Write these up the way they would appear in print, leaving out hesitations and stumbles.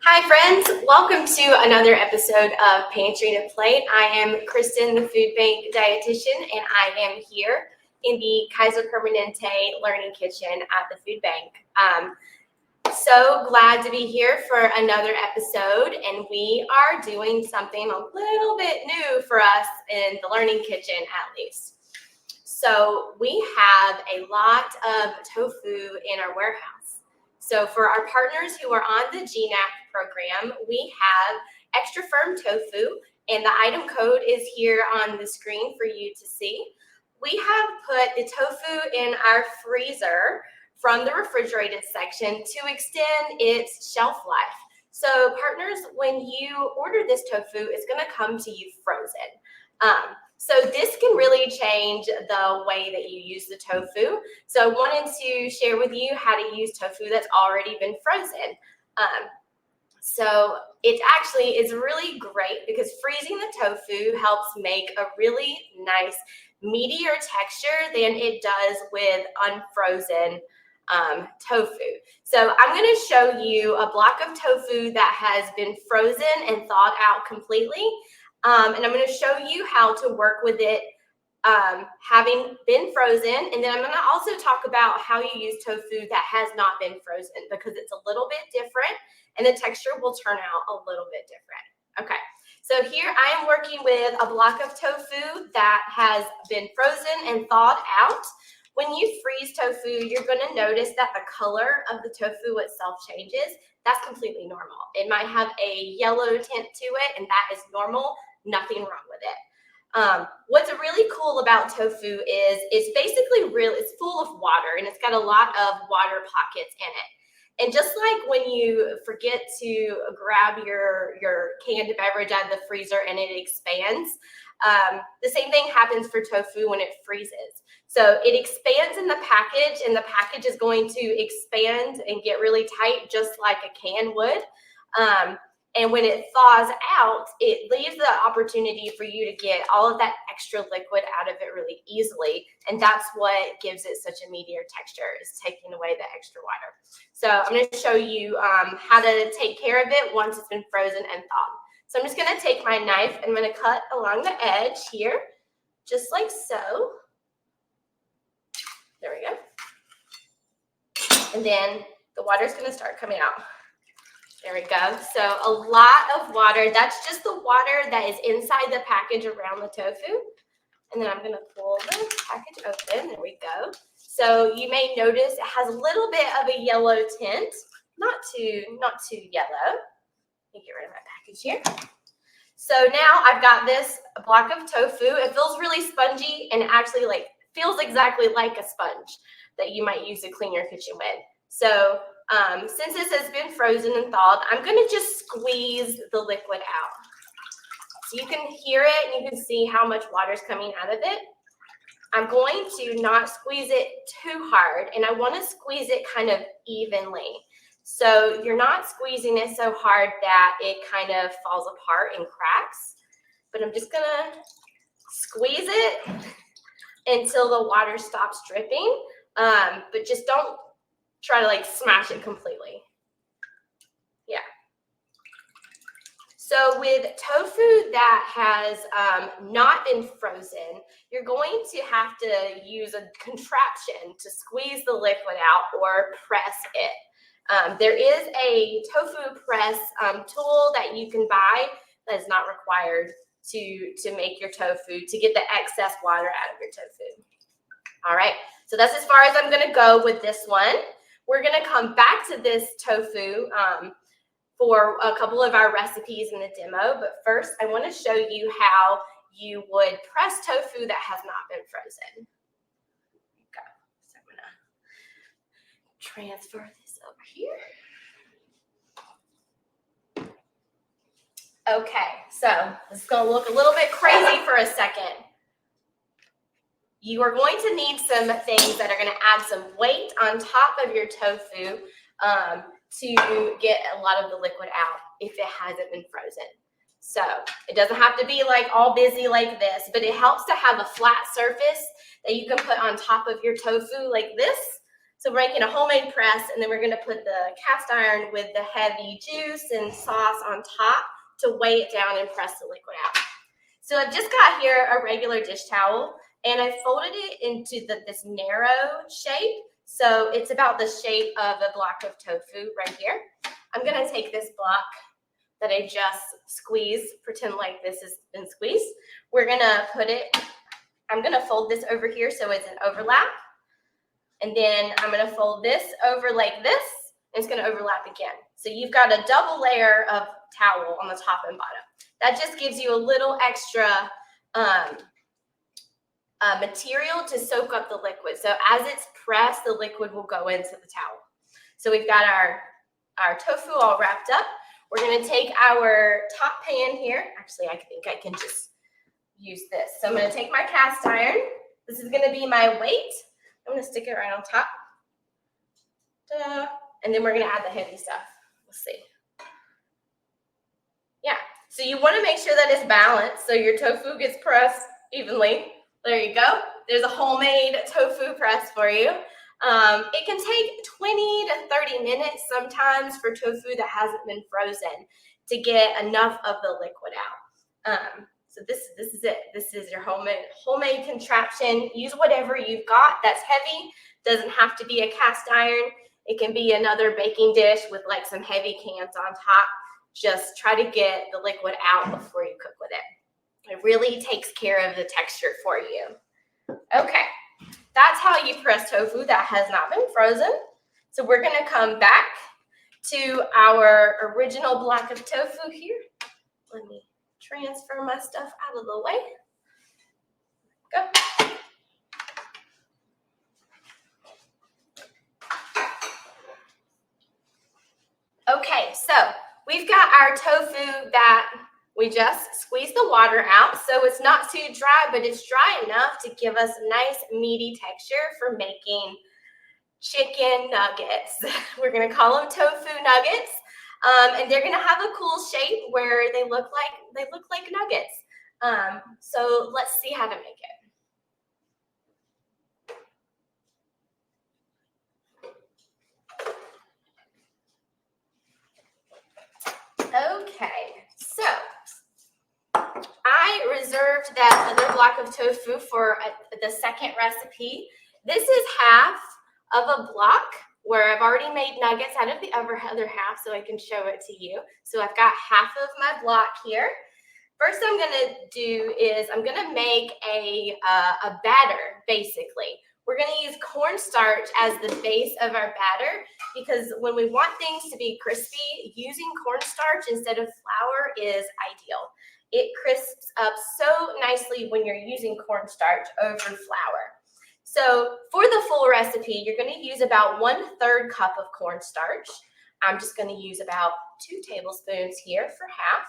Hi friends, welcome to another episode of Pantry to Plate. I am Kristen, the food bank dietitian, and I am here in the Kaiser Permanente Learning Kitchen at the food bank. So glad to be here for another episode, and we are doing something a little bit new for us in the Learning Kitchen at least. So we have a lot of tofu in our warehouse. So for our partners who are on the GNAP program, we have extra firm tofu, and the item code is here on the screen for you to see. We have put the tofu in our freezer from the refrigerated section to extend its shelf life. So partners, when you order this tofu, it's going to come to you frozen. So this can really change the way that you use the tofu. So I wanted to share with you how to use tofu that's already been frozen. So it actually is really great because freezing the tofu helps make a really nice meatier texture than it does with unfrozen tofu. So I'm going to show you a block of tofu that has been frozen and thawed out completely. And I'm going to show you how to work with it having been frozen. And then I'm going to also talk about how you use tofu that has not been frozen because it's a little bit different and the texture will turn out a little bit different. Okay, so here I am working with a block of tofu that has been frozen and thawed out. When you freeze tofu, you're going to notice that the color of the tofu itself changes. That's completely normal. It might have a yellow tint to it, and that is normal. Nothing wrong with it. What's really cool about tofu is it's basically it's full of water, and it's got a lot of water pockets in it. And just like when you forget to grab your canned beverage out of the freezer and it expands, the same thing happens for tofu when it freezes. So it expands in the package, and the package is going to expand and get really tight just like a can would. And when it thaws out, it leaves the opportunity for you to get all of that extra liquid out of it really easily. And that's what gives it such a meatier texture, is taking away the extra water. So I'm going to show you how to take care of it once it's been frozen and thawed. So I'm just going to take my knife and I'm going to cut along the edge here, just like so. There we go. And then the water is going to start coming out. There we go. So a lot of water. That's just the water that is inside the package around the tofu. And then I'm going to pull the package open. There we go. So you may notice it has a little bit of a yellow tint. Not too yellow. Let me get rid of my package here. So now I've got this block of tofu. It feels really spongy and actually feels exactly like a sponge that you might use to clean your kitchen with. So since this has been frozen and thawed, I'm going to just squeeze the liquid out. So you can hear it and you can see how much water is coming out of it. I'm going to not squeeze it too hard, and I want to squeeze it kind of evenly. So you're not squeezing it so hard that it kind of falls apart and cracks, but I'm just going to squeeze it until the water stops dripping, but just don't try to smash it completely. Yeah. So with tofu that has not been frozen, you're going to have to use a contraption to squeeze the liquid out or press it. There is a tofu press tool that you can buy that is not required to make your tofu, to get the excess water out of your tofu. All right, so that's as far as I'm going to go with this one. We're going to come back to this tofu for a couple of our recipes in the demo, but first I want to show you how you would press tofu that has not been frozen. Okay, so I'm going to transfer this over here. Okay, so this is going to look a little bit crazy for a second. You are going to need some things that are going to add some weight on top of your tofu to get a lot of the liquid out if it hasn't been frozen. So it doesn't have to be all busy like this, but it helps to have a flat surface that you can put on top of your tofu like this, So we're making a homemade press, and then we're gonna put the cast iron with the heavy juice and sauce on top to weigh it down and press the liquid out. So I've just got here a regular dish towel, and I folded it into this narrow shape. So it's about the shape of a block of tofu right here. I'm gonna take this block that I just squeezed, pretend like this has been squeezed. We're gonna put it, I'm gonna fold this over here so it's an overlap. And then I'm gonna fold this over like this, and it's gonna overlap again. So you've got a double layer of towel on the top and bottom. That just gives you a little extra material to soak up the liquid. So as it's pressed, the liquid will go into the towel. So we've got our tofu all wrapped up. We're gonna take our top pan here. Actually, I think I can just use this. So I'm gonna take my cast iron. This is gonna be my weight. I'm gonna stick it right on top. Ta-da. And then we're gonna add the heavy stuff. We'll see. Yeah, so you wanna make sure that it's balanced so your tofu gets pressed evenly. There you go. There's a homemade tofu press for you. It can take 20 to 30 minutes sometimes for tofu that hasn't been frozen to get enough of the liquid out. So this is it. This is your homemade contraption. Use whatever you've got that's heavy. Doesn't have to be a cast iron. It can be another baking dish with like some heavy cans on top. Just try to get the liquid out before you cook with it. It really takes care of the texture for you. Okay, that's how you press tofu that has not been frozen. So we're gonna come back to our original block of tofu here. Let me transfer my stuff out of the way. Go. Okay, so we've got our tofu that we just squeezed the water out, so it's not too dry, but it's dry enough to give us a nice meaty texture for making chicken nuggets. We're gonna call them tofu nuggets, and they're gonna have a cool shape where they look like nuggets. So let's see how to make it. Okay, so I reserved that other block of tofu for the second recipe. This is half of a block where I've already made nuggets out of the other half so I can show it to you. So I've got half of my block here. First I'm gonna do is I'm gonna make a batter, basically. We're gonna use cornstarch as the base of our batter because when we want things to be crispy, using cornstarch instead of flour is ideal. It crisps up so nicely when you're using cornstarch over flour. So for the full recipe, you're going to use about 1/3 cup of cornstarch. I'm just going to use about 2 tablespoons here for half.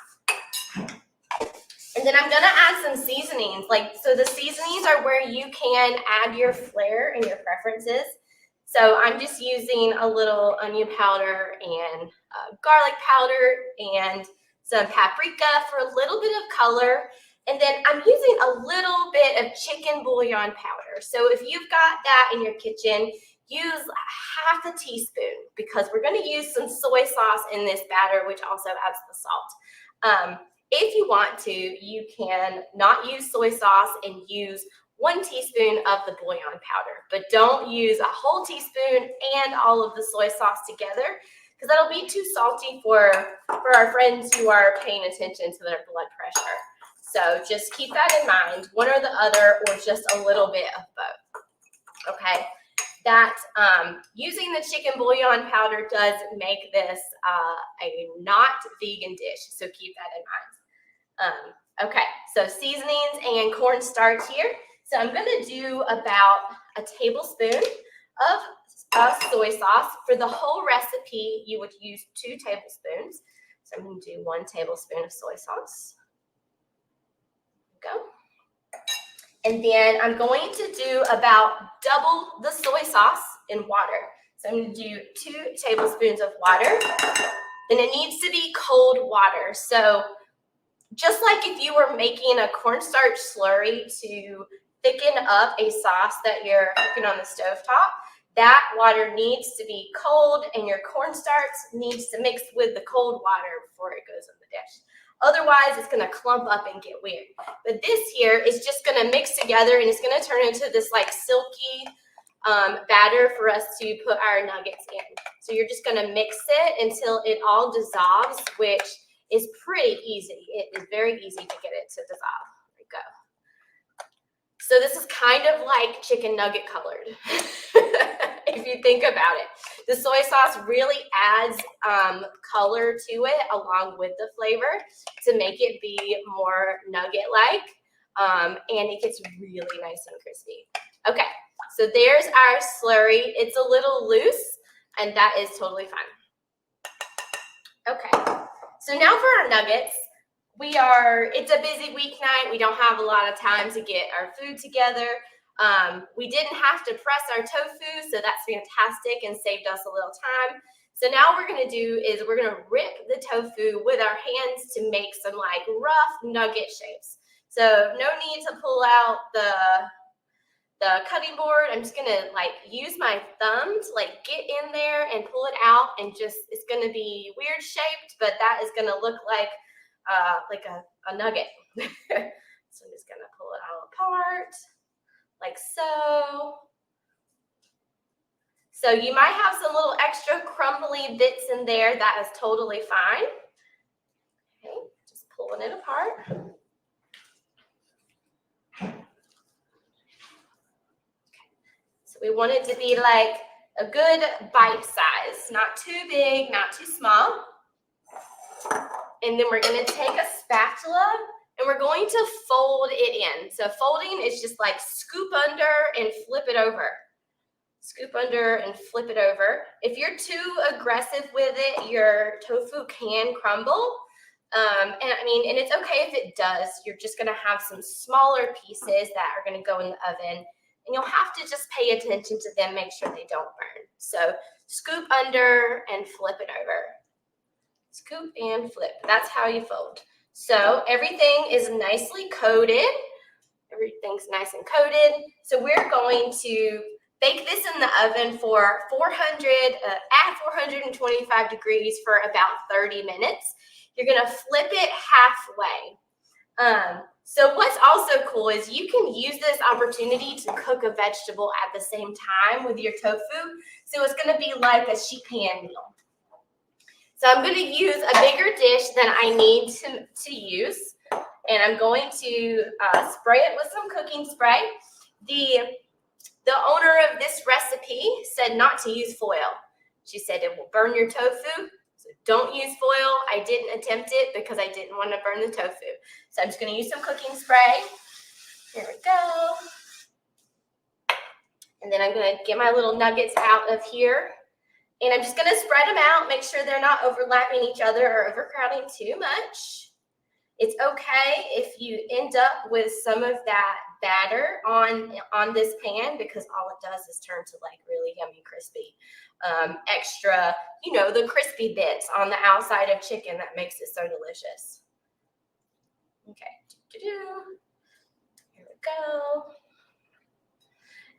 And then I'm going to add some seasonings. So the seasonings are where you can add your flair and your preferences. So I'm just using a little onion powder and garlic powder and some paprika for a little bit of color. And then I'm using a little bit of chicken bouillon powder. So if you've got that in your kitchen, use half a teaspoon because we're going to use some soy sauce in this batter, which also adds the salt. If you want to, you can not use soy sauce and use 1 teaspoon of the bouillon powder, but don't use a whole teaspoon and all of the soy sauce together because that'll be too salty for our friends who are paying attention to their blood pressure. So just keep that in mind, one or the other, or just a little bit of both, okay? That using the chicken bouillon powder does make this a not vegan dish, so keep that in mind. Okay, so seasonings and cornstarch here. So I'm gonna do about a tablespoon of soy sauce. For the whole recipe, you would use 2 tablespoons. So I'm gonna do 1 tablespoon of soy sauce. Go. And then I'm going to do about double the soy sauce in water. So I'm going to do 2 tablespoons of water. Then it needs to be cold water. So just like if you were making a cornstarch slurry to thicken up a sauce that you're cooking on the stovetop, that water needs to be cold, and your cornstarch needs to mix with the cold water before it goes in the dish. Otherwise, it's gonna clump up and get weird. But this here is just gonna mix together, and it's gonna turn into this like silky batter for us to put our nuggets in. So you're just gonna mix it until it all dissolves, which is pretty easy. It is very easy to get it to dissolve. There we go. So this is kind of like chicken nugget colored, if you think about it. The soy sauce really adds color to it along with the flavor to make it be more nugget-like, and it gets really nice and crispy. Okay, so there's our slurry. It's a little loose, and that is totally fine. Okay, so now for our nuggets. It's a busy weeknight. We don't have a lot of time to get our food together. We didn't have to press our tofu, so that's fantastic and saved us a little time. So now what we're gonna do is we're gonna rip the tofu with our hands to make some like rough nugget shapes. So no need to pull out the cutting board. I'm just gonna like use my thumb to like get in there and pull it out, and just, it's gonna be weird shaped, but that is gonna look like a nugget. So I'm just gonna pull it all apart like so. So you might have some little extra crumbly bits in there. That is totally fine. Okay, just pulling it apart. So we want it to be like a good bite size, not too big, not too small. And then we're gonna take a spatula and we're going to fold it in. So folding is just like scoop under and flip it over. Scoop under and flip it over. If you're too aggressive with it, your tofu can crumble. And it's okay if it does. You're just gonna have some smaller pieces that are gonna go in the oven, and you'll have to just pay attention to them, make sure they don't burn. So scoop under and flip it over. Scoop and flip. That's how you fold. So everything is nicely coated. Everything's nice and coated. So we're going to bake this in the oven for 425 degrees for about 30 minutes. You're gonna flip it halfway. So what's also cool is you can use this opportunity to cook a vegetable at the same time with your tofu. So it's gonna be like a sheet pan meal. So I'm going to use a bigger dish than I need to use, and I'm going to spray it with some cooking spray. The owner of this recipe said not to use foil. She said it will burn your tofu, so don't use foil. I didn't attempt it because I didn't want to burn the tofu. So I'm just going to use some cooking spray. Here we go. And then I'm going to get my little nuggets out of here. And I'm just going to spread them out, make sure they're not overlapping each other or overcrowding too much. It's okay if you end up with some of that batter on this pan, because all it does is turn to like really yummy, crispy, extra, the crispy bits on the outside of chicken that makes it so delicious. Okay, here we go.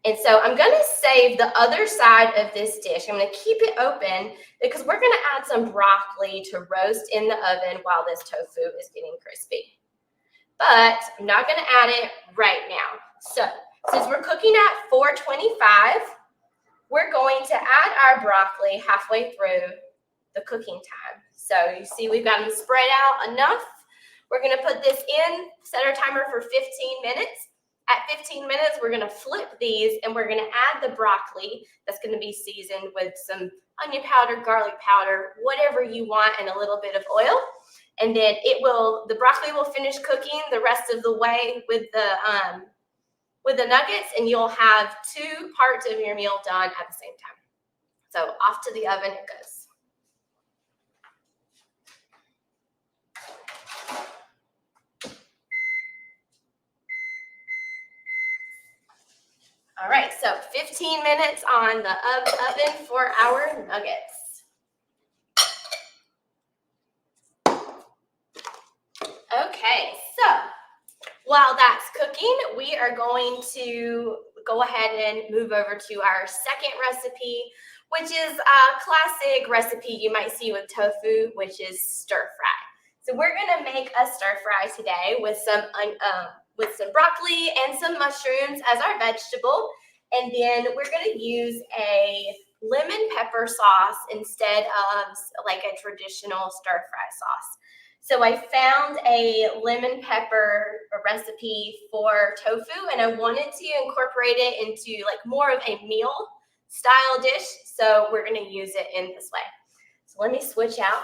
And so I'm going to save the other side of this dish. I'm going to keep it open because we're going to add some broccoli to roast in the oven while this tofu is getting crispy. But I'm not going to add it right now. So since we're cooking at 425, we're going to add our broccoli halfway through the cooking time. So you see we've got them spread out enough. We're going to put this in, set our timer for 15 minutes. At 15 minutes, we're going to flip these, and we're going to add the broccoli that's going to be seasoned with some onion powder, garlic powder, whatever you want, and a little bit of oil. And then the broccoli will finish cooking the rest of the way with the nuggets, and you'll have 2 parts of your meal done at the same time. So off to the oven it goes. All right, so 15 minutes on the oven for our nuggets. Okay, so while that's cooking, we are going to go ahead and move over to our second recipe, which is a classic recipe you might see with tofu, which is stir fry. So we're gonna make a stir fry today with some broccoli and some mushrooms as our vegetable. And then we're gonna use a lemon pepper sauce instead of like a traditional stir fry sauce. So I found a lemon pepper recipe for tofu, and I wanted to incorporate it into like more of a meal style dish. So we're gonna use it in this way. So let me switch out.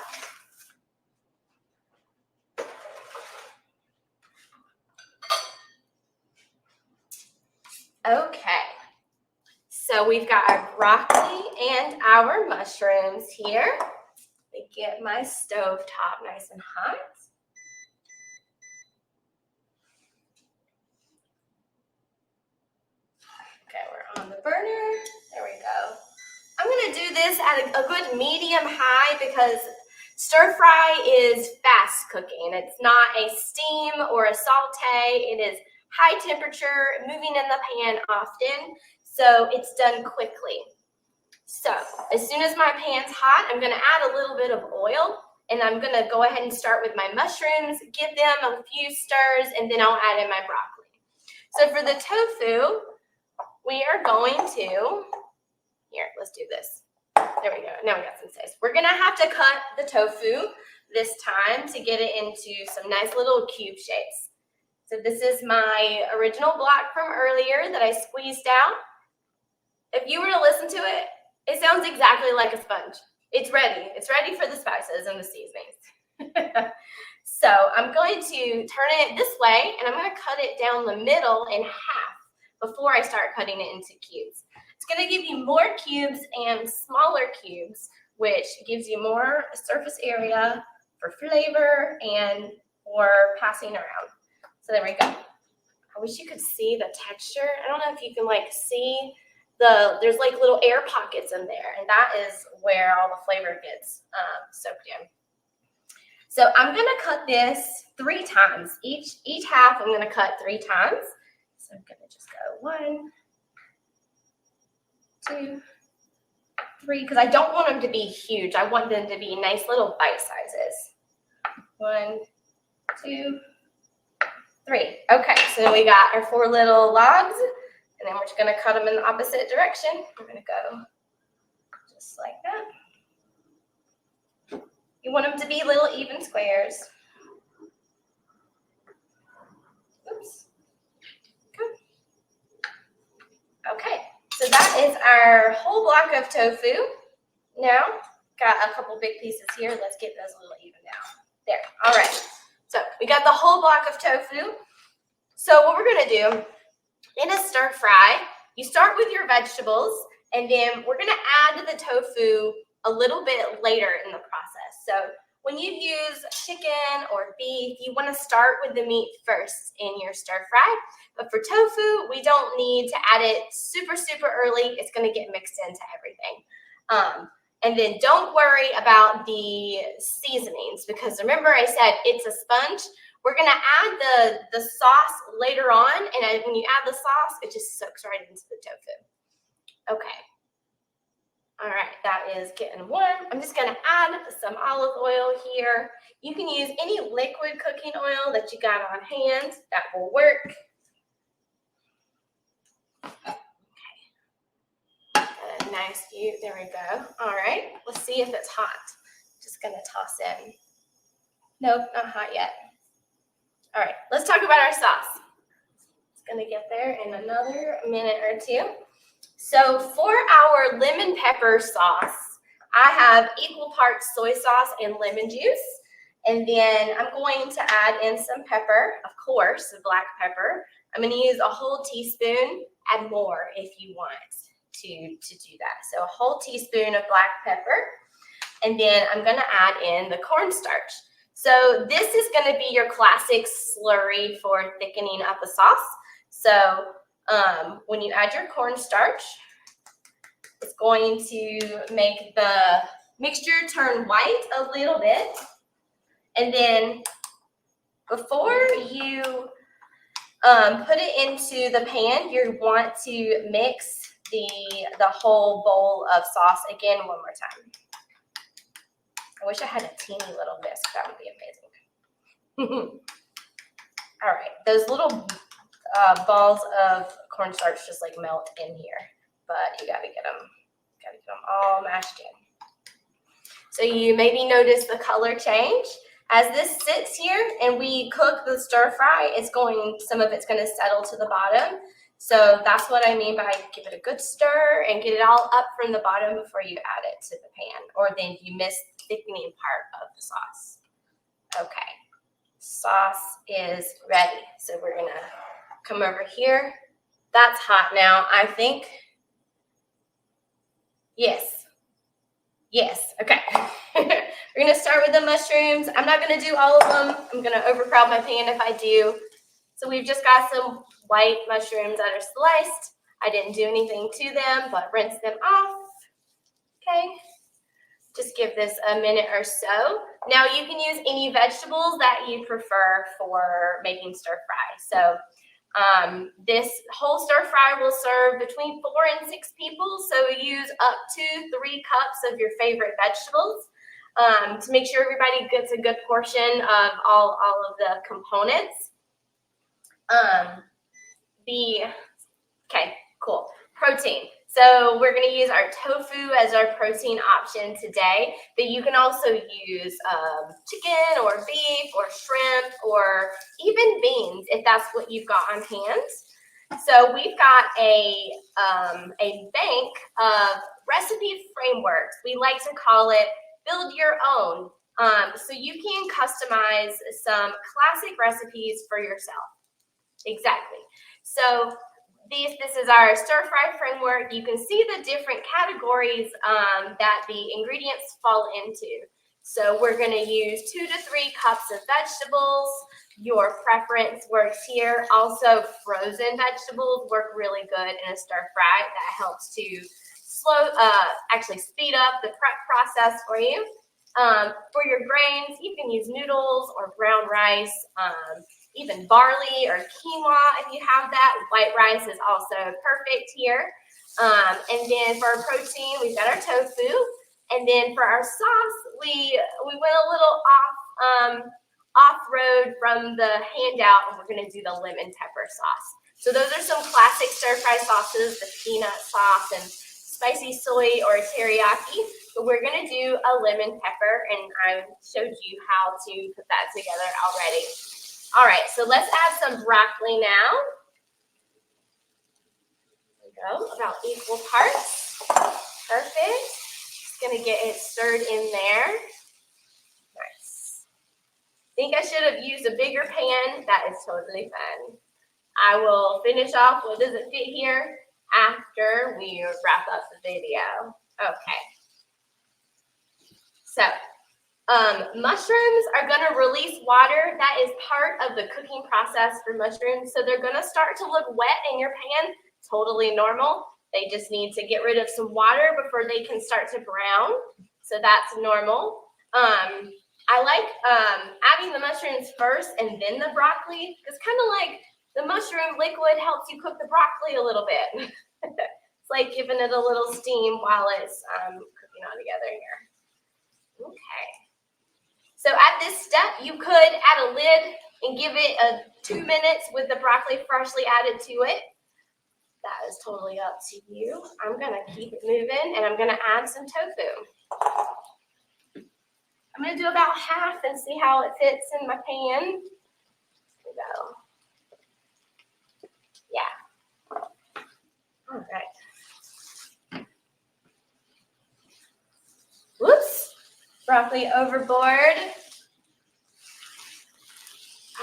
Okay, so we've got our broccoli and our mushrooms here. Let me get my stove top nice and hot. Okay, we're on the burner. There we go. I'm gonna do this at a good medium high because stir fry is fast cooking. It's not a steam or a saute. It is high temperature, moving in the pan often, so it's done quickly. So as soon as my pan's hot, I'm gonna add a little bit of oil, and I'm gonna go ahead and start with my mushrooms, give them a few stirs, and then I'll add in my broccoli. So for the tofu, we are going to, here, let's do this. There we go, now we got some space. We're gonna have to cut the tofu this time to get it into some nice little cube shapes. So this is my original block from earlier that I squeezed out. If you were to listen to it, it sounds exactly like a sponge. It's ready for the spices and the seasonings. So I'm going to turn it this way, and I'm gonna cut it down the middle in half before I start cutting it into cubes. It's gonna give you more cubes and smaller cubes, which gives you more surface area for flavor and for passing around. So there we go. I wish you could see the texture. I don't know if you can like see there's like little air pockets in there, and that is where all the flavor gets soaked in. So I'm gonna cut this 3 times. Each half I'm gonna cut 3 times. So I'm gonna just go 1, 2, 3, because I don't want them to be huge. I want them to be nice little bite sizes. 1, 2, 3. Okay, so we got our 4 little logs, and then we're just gonna cut them in the opposite direction. We're gonna go just like that. You want them to be little even squares. Oops. Okay, so that is our whole block of tofu. Now, got a couple big pieces here. Let's get those a little even down. There, all right. So we got the whole block of tofu. So what we're gonna do, in a stir fry, you start with your vegetables, and then we're gonna add the tofu a little bit later in the process. So when you use chicken or beef, you wanna start with the meat first in your stir fry. But for tofu, we don't need to add it super, super early. It's gonna get mixed into everything. And then don't worry about the seasonings, because remember I said it's a sponge. We're gonna add the sauce later on, and when you add the sauce, it just soaks right into the tofu. Okay. All right, that is getting warm. I'm just gonna add some olive oil here. You can use any liquid cooking oil that you got on hand. That will work. Okay. Got a nice view. There we go. All right, let's see if it's hot. Just gonna toss in. Nope, not hot yet. All right, let's talk about our sauce. It's gonna get there in another minute or 2. So for our lemon pepper sauce, I have equal parts soy sauce and lemon juice. And then I'm going to add in some pepper, of course, black pepper. I'm gonna use a whole teaspoon, add more if you want to do that. So a whole teaspoon of black pepper. And then I'm gonna add in the cornstarch. So this is gonna be your classic slurry for thickening up a sauce. So when you add your cornstarch, it's going to make the mixture turn white a little bit. And then before you Put it into the pan. You want to mix the whole bowl of sauce again one more time. I wish I had a teeny little whisk. That would be amazing. All right, those little balls of cornstarch just like melt in here, but you gotta get them all mashed in. So you maybe notice the color change. As this sits here and we cook the stir fry, some of it's gonna settle to the bottom. So that's what I mean by give it a good stir and get it all up from the bottom before you add it to the pan, or then you miss the thickening part of the sauce. Okay, sauce is ready. So we're gonna come over here. That's hot now, I think. Yes, okay. We're gonna start with the mushrooms. I'm not gonna do all of them. I'm gonna overcrowd my pan if I do. So we've just got some white mushrooms that are sliced. I didn't do anything to them, but rinse them off. Okay, just give this a minute or so. Now you can use any vegetables that you prefer for making stir fry. So this whole stir fry will serve between 4 and 6 people. So use up to 3 cups of your favorite vegetables to make sure everybody gets a good portion of all of the components. Okay, cool. Protein. So we're going to use our tofu as our protein option today, but you can also use chicken or beef or shrimp or even beans if that's what you've got on hand. So we've got a bank of recipe frameworks. We like to call it build your own. So you can customize some classic recipes for yourself. Exactly. So this is our stir fry framework. You can see the different categories that the ingredients fall into. So we're going to use 2 to 3 cups of vegetables. Your preference works here. Also, frozen vegetables work really good in a stir fry. That helps to actually speed up the prep process for you. For your grains, you can use noodles or brown rice, even barley or quinoa if you have that. White rice is also perfect here. And then for our protein, we've got our tofu. And then for our sauce, we went a little off-road from the handout, and we're going to do the lemon pepper sauce. So those are some classic stir-fry sauces, the peanut sauce and spicy soy or teriyaki. But we're going to do a lemon pepper, and I showed you how to put that together already. All right, so let's add some broccoli now. There we go, about equal parts. Perfect. Just going to get it stirred in there. Nice. Think I should have used a bigger pan. That is totally fine. I will finish off what doesn't fit here after we wrap up the video. Okay. So, mushrooms are going to release water. That is part of the cooking process for mushrooms. So they're going to start to look wet in your pan. Totally normal. They just need to get rid of some water before they can start to brown. So that's normal. I like adding the mushrooms first and then the broccoli. It's kind of like the mushroom liquid helps you cook the broccoli a little bit. It's like giving it a little steam while it's cooking all together here. Okay. So at this step, you could add a lid and give it 2 minutes with the broccoli freshly added to it. That is totally up to you. I'm going to keep it moving, and I'm going to add some tofu. I'm going to do about half and see how it fits in my pan. Here we go. Yeah. All right. Whoops. Broccoli overboard.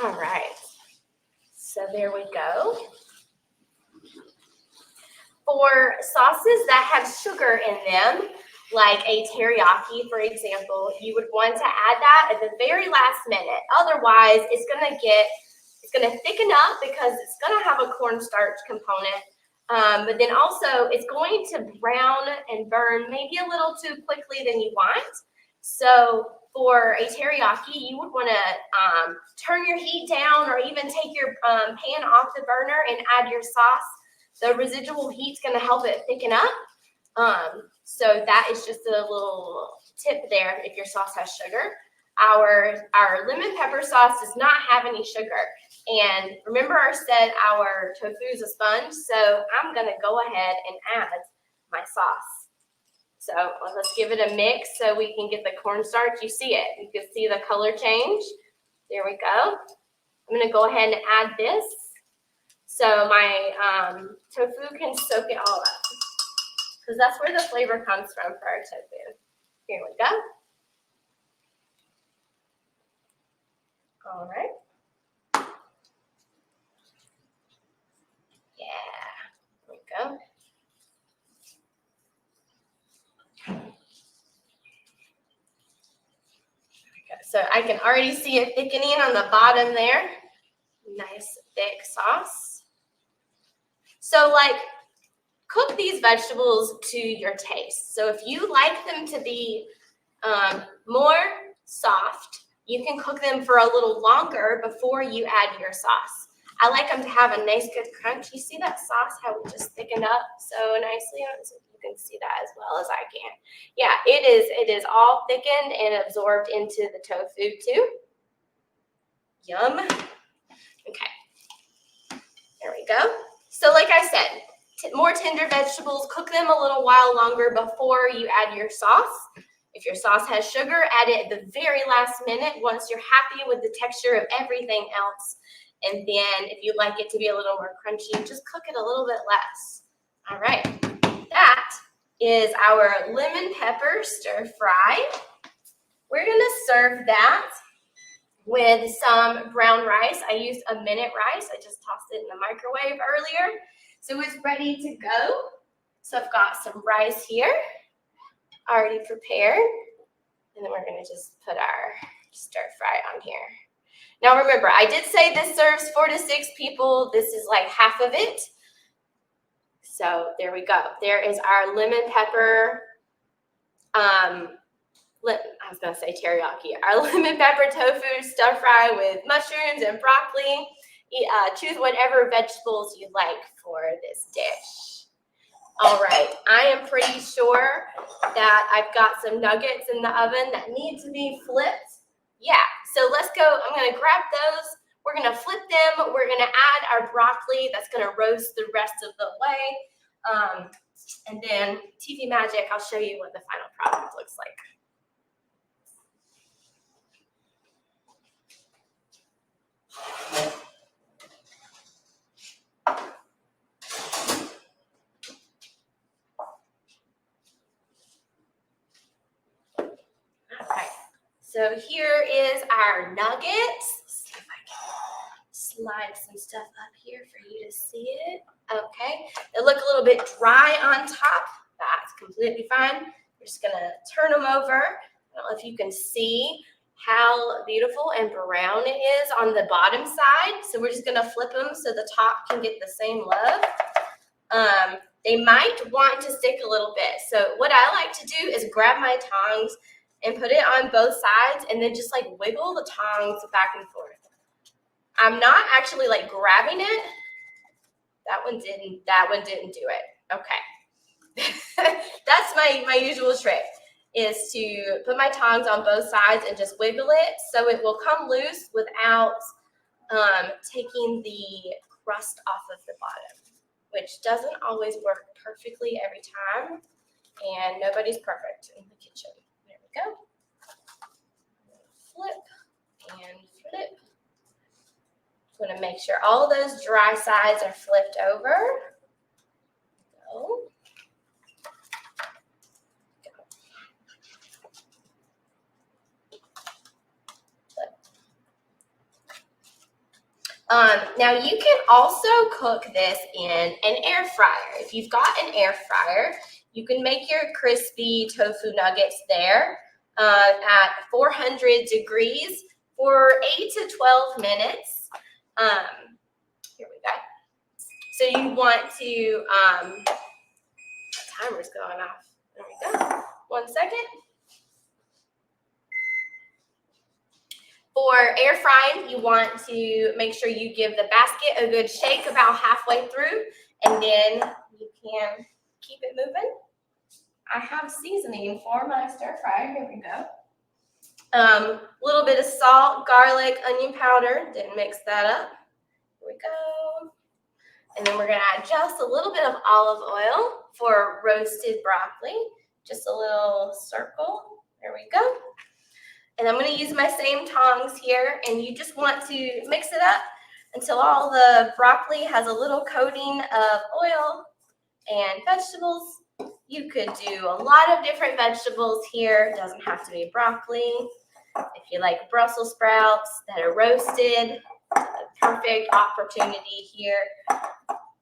All right. So there we go. For sauces that have sugar in them, like a teriyaki, for example, you would want to add that at the very last minute. Otherwise, it's going to thicken up because it's going to have a cornstarch component. But then also, it's going to brown and burn maybe a little too quickly than you want. So for a teriyaki, you would want to turn your heat down or even take your pan off the burner and add your sauce. The residual heat's going to help it thicken up. So that is just a little tip there if your sauce has sugar. Our lemon pepper sauce does not have any sugar. And remember I said our tofu is a sponge, so I'm going to go ahead and add my sauce. So let's give it a mix so we can get the cornstarch. You see it. You can see the color change. There we go. I'm going to go ahead and add this so my tofu can soak it all up, because that's where the flavor comes from for our tofu. Here we go. All right. Yeah, there we go. So I can already see it thickening on the bottom there. Nice thick sauce. So cook these vegetables to your taste. So if you like them to be more soft, you can cook them for a little longer before you add your sauce. I like them to have a nice good crunch. You see that sauce, how it just thickened up so nicely? You can see that as well as I can. Yeah, it is all thickened and absorbed into the tofu too. Yum. Okay, there we go. So like I said, more tender vegetables, cook them a little while longer before you add your sauce. If your sauce has sugar, add it at the very last minute once you're happy with the texture of everything else. And then if you'd like it to be a little more crunchy, just cook it a little bit less. All right, that is our lemon pepper stir fry. We're gonna serve that with some brown rice. I used a minute rice. I just tossed it in the microwave earlier. So it's ready to go. So I've got some rice here already prepared. And then we're gonna just put our stir fry on here. Now remember, I did say this serves 4 to 6 people. This is like half of it. So there we go. There is our lemon pepper, I was gonna say teriyaki. Our lemon pepper tofu stir fry with mushrooms and broccoli. Choose whatever vegetables you like for this dish. All right, I am pretty sure that I've got some nuggets in the oven that need to be flipped. Yeah, so let's go. I'm gonna grab those. We're gonna flip them. We're gonna add our broccoli. That's gonna roast the rest of the way. And then TV Magic, I'll show you what the final product looks like. All right, so here is our nuggets. Let's see if I can slide some stuff up here for you to see it. Okay, they look a little bit dry on top. That's completely fine. We're just gonna turn them over. I don't know if you can see how beautiful and brown it is on the bottom side. So we're just gonna flip them so the top can get the same love. They might want to stick a little bit. So what I like to do is grab my tongs and put it on both sides and then just wiggle the tongs back and forth. I'm not actually grabbing it. That one didn't do it. Okay. That's my usual trick, is to put my tongs on both sides and just wiggle it so it will come loose without taking the crust off of the bottom, which doesn't always work perfectly every time, and nobody's perfect in the kitchen. There we go. Flip and flip. Just want to make sure all those dry sides are flipped over. Go. Now you can also cook this in an air fryer. If you've got an air fryer, you can make your crispy tofu nuggets there at 400 degrees for 8 to 12 minutes. Here we go. So you want to, timer's going off. There we go. 1 second. For air frying, you want to make sure you give the basket a good shake about halfway through, and then you can keep it moving. I have seasoning for my stir fry. Here we go. A little bit of salt, garlic, onion powder. Didn't mix that up. Here we go. And then we're going to add just a little bit of olive oil for roasted broccoli. Just a little circle. There we go. And I'm going to use my same tongs here, and you just want to mix it up until all the broccoli has a little coating of oil and vegetables. You could do a lot of different vegetables here. It doesn't have to be broccoli. If you like Brussels sprouts that are roasted, a perfect opportunity here.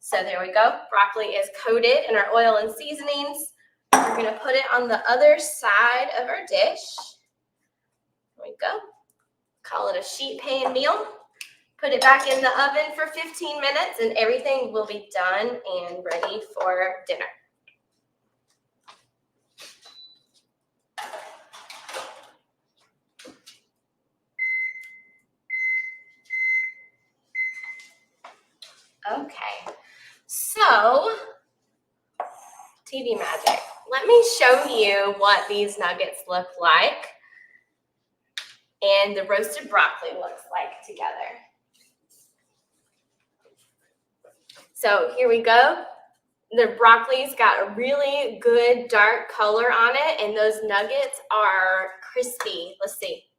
So there we go. Broccoli is coated in our oil and seasonings. We're going to put it on the other side of our dish. There we go. Call it a sheet pan meal. Put it back in the oven for 15 minutes and everything will be done and ready for dinner. Okay, so TV magic. Let me show you what these nuggets look like and the roasted broccoli looks like together. So here we go. The broccoli's got a really good dark color on it, and those nuggets are crispy. Let's see.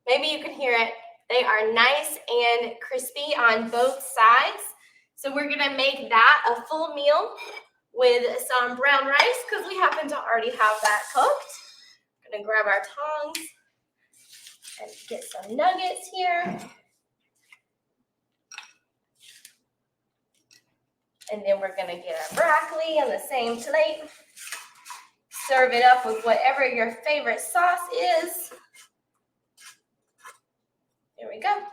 Maybe you can hear it. They are nice and crispy on both sides. So we're gonna make that a full meal with some brown rice because we happen to already have that cooked. I'm gonna grab our tongs and get some nuggets here. And then we're gonna get our broccoli on the same plate. Serve it up with whatever your favorite sauce is. There we go.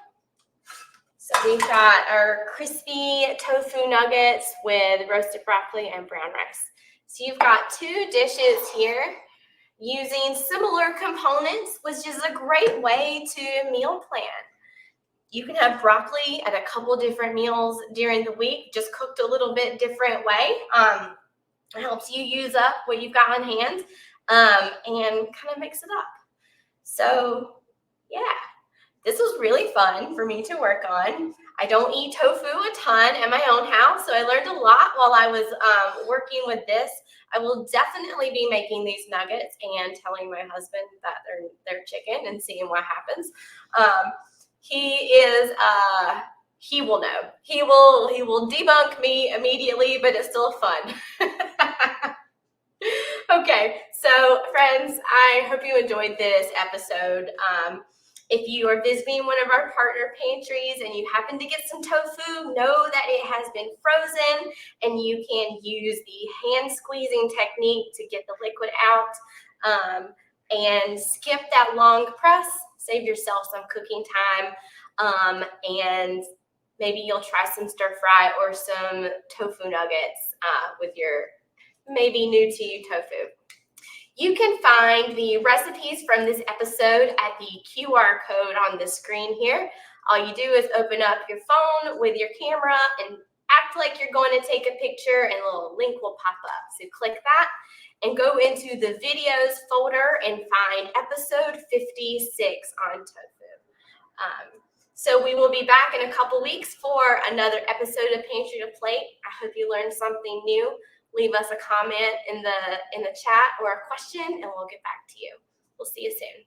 So we've got our crispy tofu nuggets with roasted broccoli and brown rice. So you've got two dishes here using similar components, which is a great way to meal plan. You can have broccoli at a couple different meals during the week, just cooked a little bit different way. It helps you use up what you've got on hand and kind of mix it up. So yeah. This was really fun for me to work on. I don't eat tofu a ton at my own house, so I learned a lot while I was working with this. I will definitely be making these nuggets and telling my husband that they're chicken and seeing what happens. He will know. He will debunk me immediately, but it's still fun. Okay, so friends, I hope you enjoyed this episode. If you are visiting one of our partner pantries and you happen to get some tofu, know that it has been frozen and you can use the hand squeezing technique to get the liquid out and skip that long press. Save yourself some cooking time and maybe you'll try some stir fry or some tofu nuggets with your maybe new to you tofu. You can find the recipes from this episode at the QR code on the screen here. All you do is open up your phone with your camera and act like you're going to take a picture and a little link will pop up. So click that and go into the videos folder and find episode 56 on tofu. So we will be back in a couple weeks for another episode of Pantry to Plate. I hope you learned something new. Leave us a comment in the chat or a question and we'll get back to you. We'll see you soon.